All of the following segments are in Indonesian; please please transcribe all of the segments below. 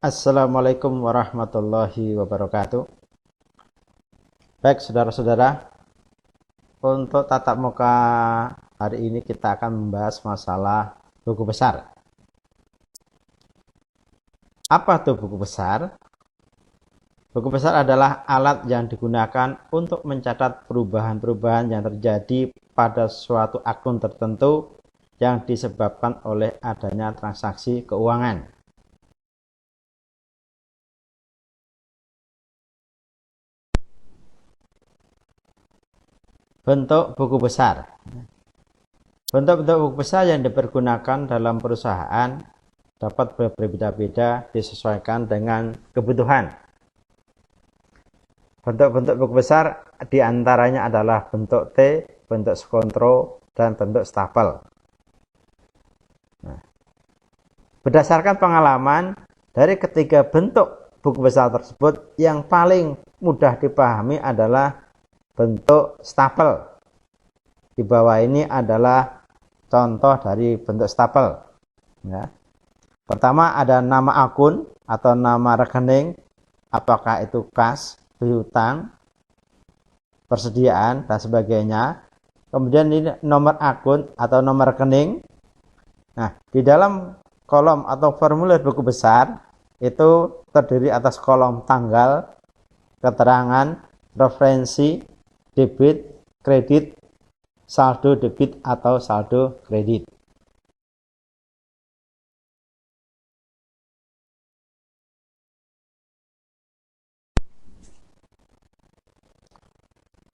Assalamualaikum warahmatullahi wabarakatuh. Baik saudara-saudara, untuk tatap muka hari ini kita akan membahas masalah buku besar. Apa itu buku besar? Buku besar adalah alat yang digunakan untuk mencatat perubahan-perubahan yang terjadi pada suatu akun tertentu yang disebabkan oleh adanya transaksi keuangan. Bentuk buku besar. Bentuk-bentuk buku besar yang dipergunakan dalam perusahaan dapat berbeda-beda disesuaikan dengan kebutuhan. Bentuk-bentuk buku besar diantaranya adalah bentuk T, bentuk skontro, dan bentuk stapel. Berdasarkan pengalaman, dari ketiga bentuk buku besar tersebut, yang paling mudah dipahami adalah bentuk stapel. Di bawah ini adalah contoh dari bentuk stapel. Ya. Pertama ada nama akun atau nama rekening, apakah itu kas, piutang, persediaan, dan sebagainya. Kemudian ini nomor akun atau nomor rekening. Nah, di dalam kolom atau formulir buku besar itu terdiri atas kolom tanggal, keterangan, referensi, debit, kredit, saldo debit atau saldo kredit.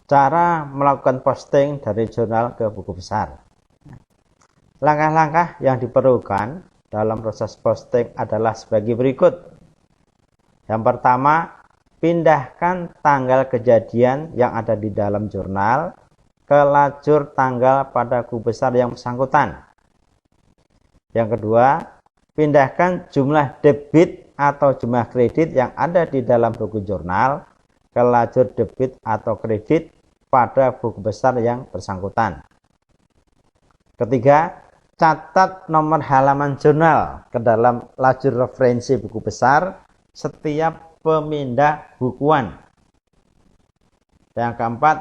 Cara melakukan posting dari jurnal ke buku besar. Langkah-langkah yang diperlukan dalam proses posting adalah sebagai berikut. Yang pertama, pindahkan tanggal kejadian yang ada di dalam jurnal ke lajur tanggal pada buku besar yang bersangkutan. Yang kedua, pindahkan jumlah debit atau jumlah kredit yang ada di dalam buku jurnal ke lajur debit atau kredit pada buku besar yang bersangkutan. Ketiga, catat nomor halaman jurnal ke dalam lajur referensi buku besar setiap pemindah bukuan. Yang keempat,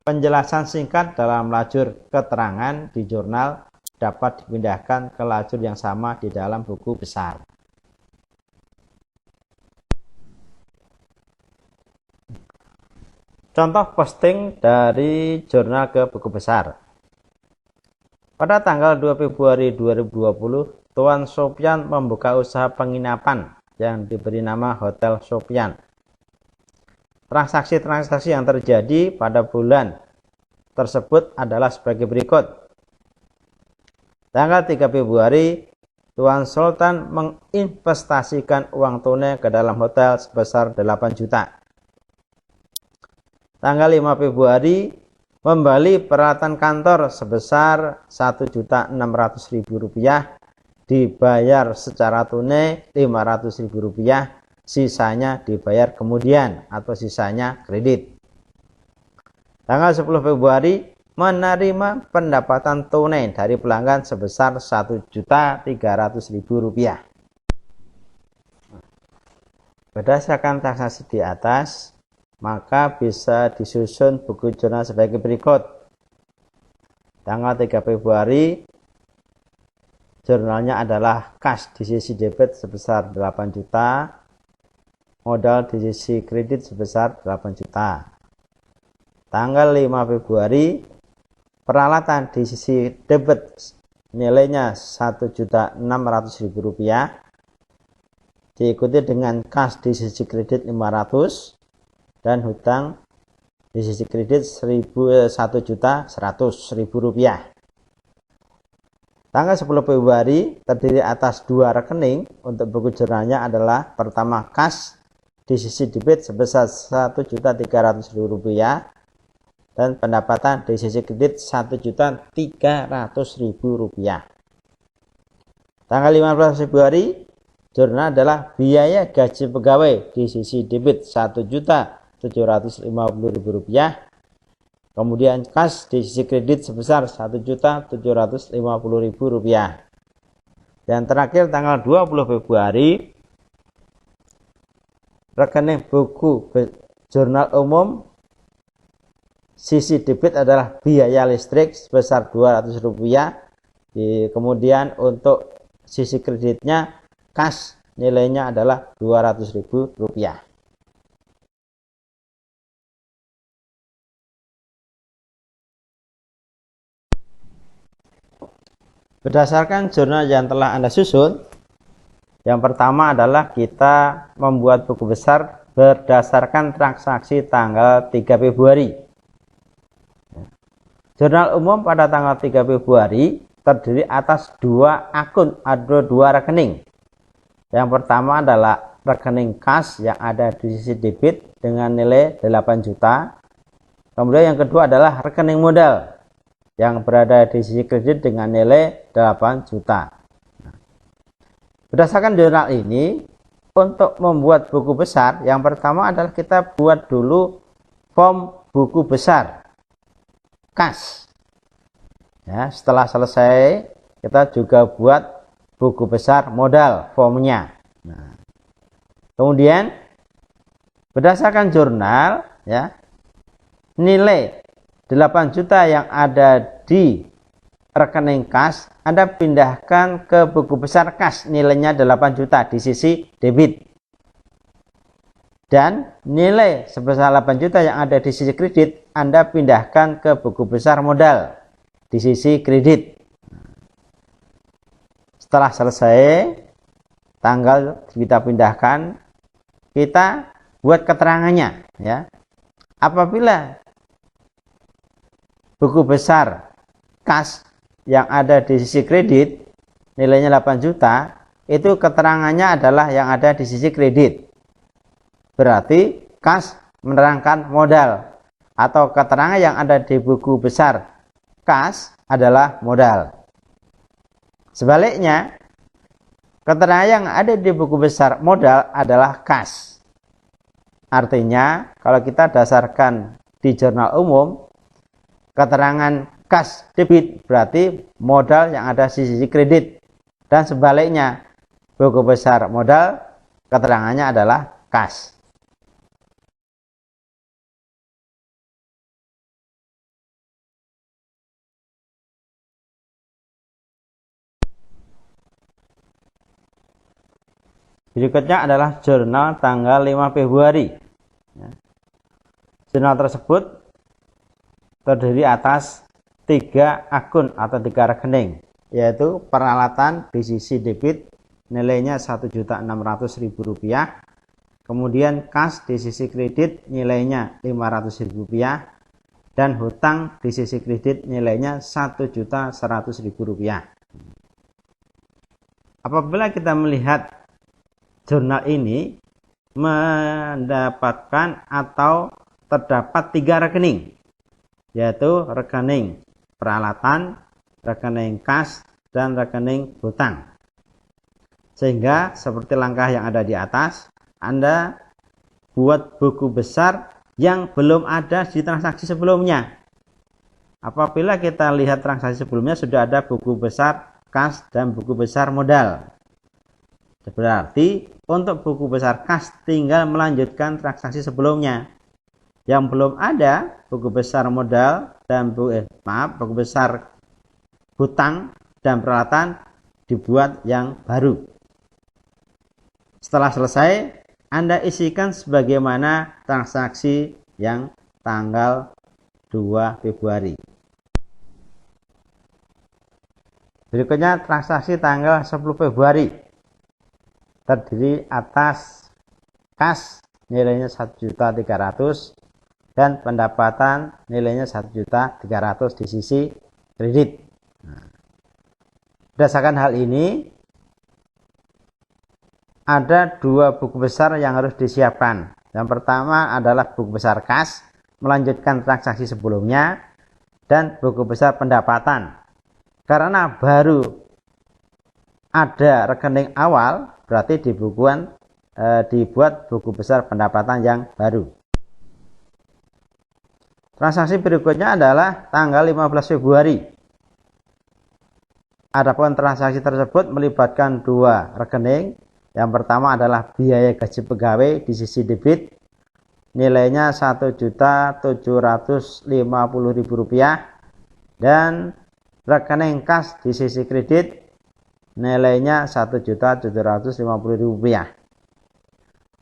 penjelasan singkat dalam lajur keterangan di jurnal dapat dipindahkan ke lajur yang sama di dalam buku besar. Contoh posting dari jurnal ke buku besar. Pada tanggal 2 Februari 2020, Tuan Sopyan membuka usaha penginapan yang diberi nama Hotel Sopyan. Transaksi-transaksi yang terjadi pada bulan tersebut adalah sebagai berikut. Tanggal 3 Februari, Tuan Sultan menginvestasikan uang tunai ke dalam hotel sebesar 8 juta. Tanggal 5 Februari, membeli peralatan kantor sebesar Rp1.600.000, dibayar secara tunai Rp500.000, sisanya dibayar kemudian atau sisanya kredit. Tanggal 10 Februari, menerima pendapatan tunai dari pelanggan sebesar Rp1.300.000. Berdasarkan transaksi di atas, maka bisa disusun buku jurnal sebagai berikut. Tanggal 3 Februari, jurnalnya adalah kas di sisi debit sebesar 8 juta, modal di sisi kredit sebesar 8 juta. Tanggal 5 Februari, peralatan di sisi debit nilainya Rp1.600.000, diikuti dengan kas di sisi kredit 500, dan hutang di sisi kredit Rp1.100.000. Tanggal 10 Februari terdiri atas dua rekening. Untuk buku jurnalnya adalah pertama kas di sisi debit sebesar Rp1.300.000 dan pendapatan di sisi kredit Rp1.300.000. Tanggal 15 Februari, jurnal adalah biaya gaji pegawai di sisi debit Rp1.750.000, kemudian kas di sisi kredit sebesar Rp1.750.000. Dan terakhir tanggal 20 Februari rekening buku jurnal umum, sisi debit adalah biaya listrik sebesar Rp200. Kemudian untuk sisi kreditnya kas nilainya adalah Rp200.000. Berdasarkan jurnal yang telah Anda susun, yang pertama adalah kita membuat buku besar berdasarkan transaksi tanggal 3 Februari. Jurnal umum pada tanggal 3 Februari terdiri atas 2 akun atau 2 rekening. Yang pertama adalah rekening kas yang ada di sisi debit dengan nilai 8 juta. Kemudian yang kedua adalah rekening modal yang berada di sisi kredit dengan nilai 8 juta. Berdasarkan jurnal ini, untuk membuat buku besar, yang pertama adalah kita buat dulu form buku besar kas. Ya, setelah selesai, kita juga buat buku besar modal formnya. Nah, kemudian berdasarkan jurnal, ya, nilai 8 juta yang ada di rekening kas Anda pindahkan ke buku besar kas, nilainya 8 juta di sisi debit, dan nilai sebesar 8 juta yang ada di sisi kredit Anda pindahkan ke buku besar modal di sisi kredit. Setelah selesai, tanggal kita pindahkan, kita buat keterangannya, ya. Apabila buku besar kas yang ada di sisi kredit nilainya 8 juta, itu keterangannya adalah yang ada di sisi kredit. Berarti kas menerangkan modal, atau keterangan yang ada di buku besar kas adalah modal. Sebaliknya, keterangan yang ada di buku besar modal adalah kas. Artinya, kalau kita dasarkan di jurnal umum, keterangan kas debit berarti modal yang ada di sisi kredit, dan sebaliknya buku besar modal keterangannya adalah kas. Berikutnya adalah jurnal tanggal 5 Februari. Jurnal tersebut terdiri atas 3 akun atau 3 rekening, yaitu peralatan di sisi debit nilainya Rp1.600.000, kemudian kas di sisi kredit nilainya Rp500.000, dan hutang di sisi kredit nilainya Rp1.100.000. Apabila kita melihat jurnal ini, mendapatkan atau terdapat 3 rekening, yaitu rekening peralatan, rekening kas, dan rekening hutang. Sehingga seperti langkah yang ada di atas, Anda buat buku besar yang belum ada di transaksi sebelumnya. Apabila kita lihat transaksi sebelumnya sudah ada buku besar kas dan buku besar modal, berarti untuk buku besar kas tinggal melanjutkan transaksi sebelumnya. Yang belum ada buku besar modal dan buku besar hutang dan peralatan dibuat yang baru. Setelah selesai, Anda isikan sebagaimana transaksi yang tanggal 2 Februari. Berikutnya transaksi tanggal 10 Februari. Terdiri atas kas nilainya Rp1.300.000 dan pendapatan nilainya Rp1.300.000 di sisi kredit. Berdasarkan hal ini, ada 2 buku besar yang harus disiapkan. Yang pertama adalah buku besar kas, melanjutkan transaksi sebelumnya, dan buku besar pendapatan. Karena baru ada rekening awal, berarti dibuat buku besar pendapatan yang baru. Transaksi berikutnya adalah tanggal 15 Februari. Adapun transaksi tersebut melibatkan 2 rekening, Yang pertama adalah biaya gaji pegawai di sisi debit, nilainya Rp1.750.000, dan rekening kas di sisi kredit, nilainya Rp1.750.000.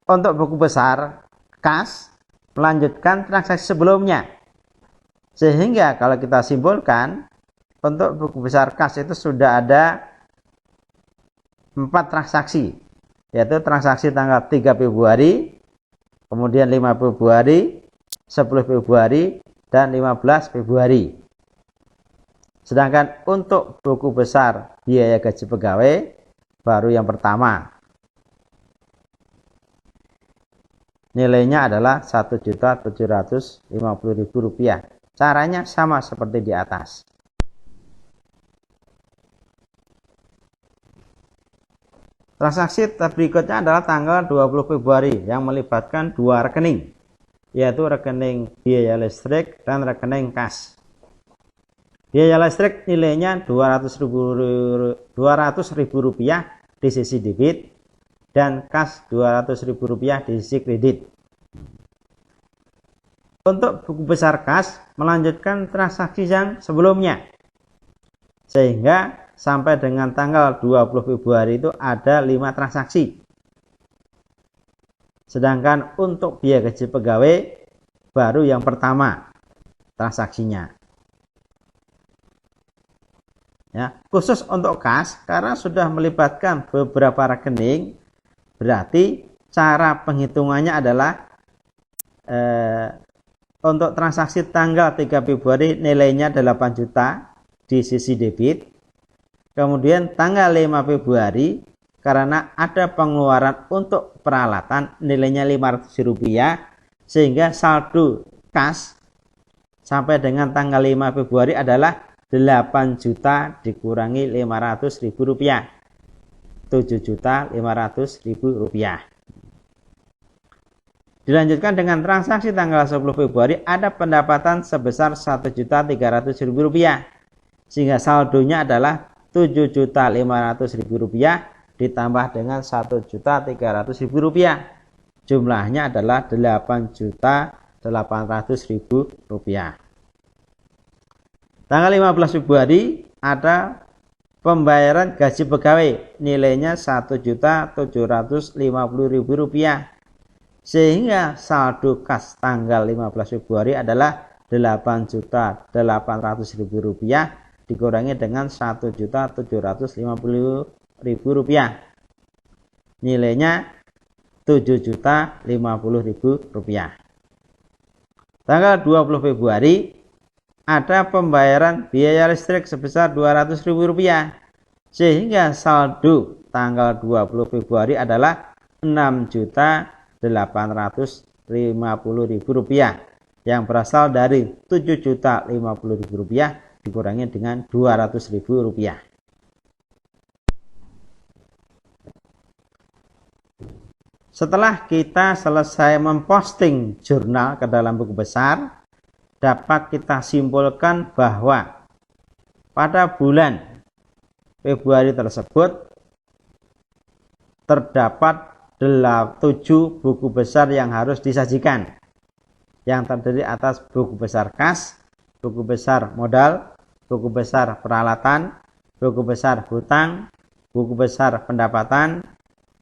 Untuk buku besar kas melanjutkan transaksi sebelumnya, sehingga kalau kita simpulkan, untuk buku besar kas itu sudah ada 4 transaksi, yaitu transaksi tanggal 3 Februari, kemudian 5 Februari, 10 Februari, dan 15 Februari. Sedangkan untuk buku besar biaya gaji pegawai baru yang pertama, nilainya adalah Rp1.750.000. Caranya sama seperti di atas. Transaksi berikutnya adalah tanggal 20 Februari yang melibatkan 2 rekening, yaitu rekening biaya listrik dan rekening kas. Biaya listrik nilainya Rp200.000 di sisi debit dan kas Rp200.000 di sisi kredit. Untuk buku besar kas melanjutkan transaksi yang sebelumnya, sehingga sampai dengan tanggal 20 Februari itu ada 5 transaksi. Sedangkan untuk biaya gaji pegawai baru yang pertama transaksinya. Ya, khusus untuk kas karena sudah melibatkan beberapa rekening, berarti cara penghitungannya adalah untuk transaksi tanggal 3 Februari nilainya 8 juta di sisi debit. Kemudian tanggal 5 Februari karena ada pengeluaran untuk peralatan nilainya Rp500, sehingga saldo kas sampai dengan tanggal 5 Februari adalah 8 juta dikurangi Rp500.000, Rp7.500.000. Dilanjutkan dengan transaksi tanggal 10 Februari ada pendapatan sebesar Rp1.300.000, sehingga saldonya adalah Rp7.500.000 ditambah dengan Rp1.300.000. Jumlahnya adalah Rp8.800.000. Tanggal 15 Februari ada pembayaran gaji pegawai nilainya Rp1.750.000, sehingga saldo kas tanggal 15 Februari adalah Rp8.800.000 dikurangi dengan Rp1.750.000. Nilainya Rp7.050.000. Tanggal 20 Februari ada pembayaran biaya listrik sebesar Rp200.000, sehingga saldo tanggal 20 Februari adalah Rp6.850.000 yang berasal dari Rp7.050.000 dikurangi dengan Rp200.000. Setelah kita selesai memposting jurnal ke dalam buku besar, dapat kita simpulkan bahwa pada bulan Februari tersebut terdapat 7 buku besar yang harus disajikan, yang terdiri atas buku besar kas, buku besar modal, buku besar peralatan, buku besar hutang, buku besar pendapatan,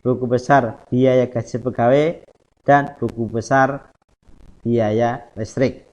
buku besar biaya gaji pegawai, dan buku besar biaya listrik.